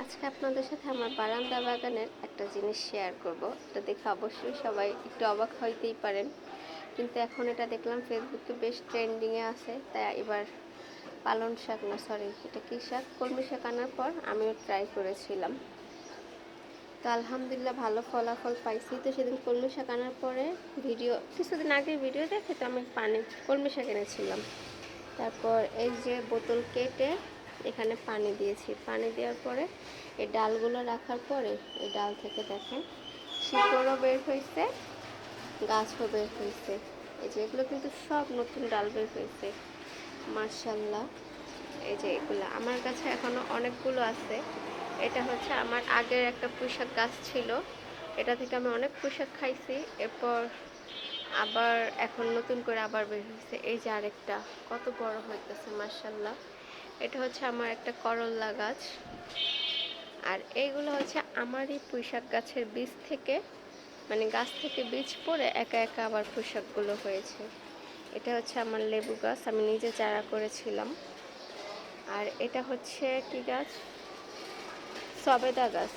আজকে আপনাদের সাথে আমার বারান্দা বাগানের একটা জিনিস শেয়ার করব। এটা দেখে অবশ্যই সবাই একটু অবাক হইতেই পারেন, কিন্তু এখন এটা দেখলাম ফেসবুকে বেশ ট্রেন্ডিংয়ে আছে। তাই এবার পালং শাক না, সরি, এটা কী শাক, কলমি শাক আনার পর আমিও ট্রাই করেছিলাম। তো আলহামদুলিল্লাহ ভালো ফলাফল পাইছি। তো সেদিন কলমি শাক আনার পরে কিছুদিন আগে ভিডিও দেখে তো আমি কলমি শাক এনেছিলাম। তারপর এই যে বোতল কেটে এখানে পানি দিয়েছি। পানি দেওয়ার পরে এই ডালগুলো রাখার পরে এই ডাল থেকে দেখেন শিকড়ও বের হয়েছে, গাছও বের হয়েছে। এই যে এগুলো কিন্তু সব নতুন ডাল বের হয়েছে, মাশাল্লাহ। এই যে এগুলো আমার কাছে এখনো অনেকগুলো আছে। এটা হচ্ছে আমার আগের একটা পুঁইশাক গাছ ছিল, এটা থেকে আমি অনেক পুঁইশাক খাইছি। এরপর আবার এখন নতুন করে আবার বের হয়েছে। এই যে আরেকটা কত বড় হইতেছে, মাশাল্লাহ। এটা হচ্ছে আমার একটা করল্লা গাছ। আর এইগুলো হচ্ছে আমারই পুঁইশাক গাছের বীজ থেকে, মানে গাছ থেকে বীজ পড়ে একা একা আবার পুঁইশাকগুলো হয়েছে। এটা হচ্ছে আমার লেবু গাছ, আমি নিজে চারা করেছিলাম। আর এটা হচ্ছে কি গাছ, সবেদা গাছ,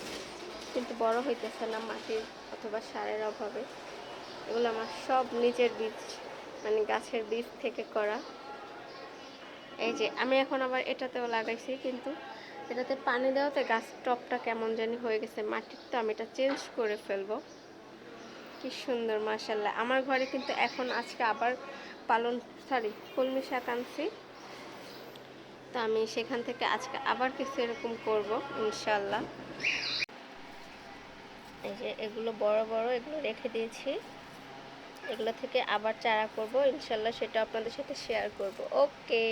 কিন্তু বড় হইতেছে না মাটির অথবা সারের অভাবে। এগুলো আমার সব নিজের বীজ, মানে গাছের বীজ থেকে করা। এই যে আমি এখন আবার এটাতেও লাগাইছি, কিন্তু এটাতে পানি দেওয়াতে গাছ টপটা কেমন জানি হয়ে গেছে মাটির, তো আমি এটা চেঞ্জ করে ফেলবো। কি সুন্দর, মাশাল্লাহ। আমার ঘরে কিন্তু এখন আজকে আবার কলমি শাক আনছি, তো আমি সেখান থেকে আজকে আবার কিছু এরকম করবো ইনশাল্লাহ। এই যে এগুলো বড় বড়, এগুলো রেখে দিয়েছি, এগুলো থেকে আবার চারা করব ইনশাল্লাহ, সেটা আপনাদের সাথে শেয়ার করব। ওকে।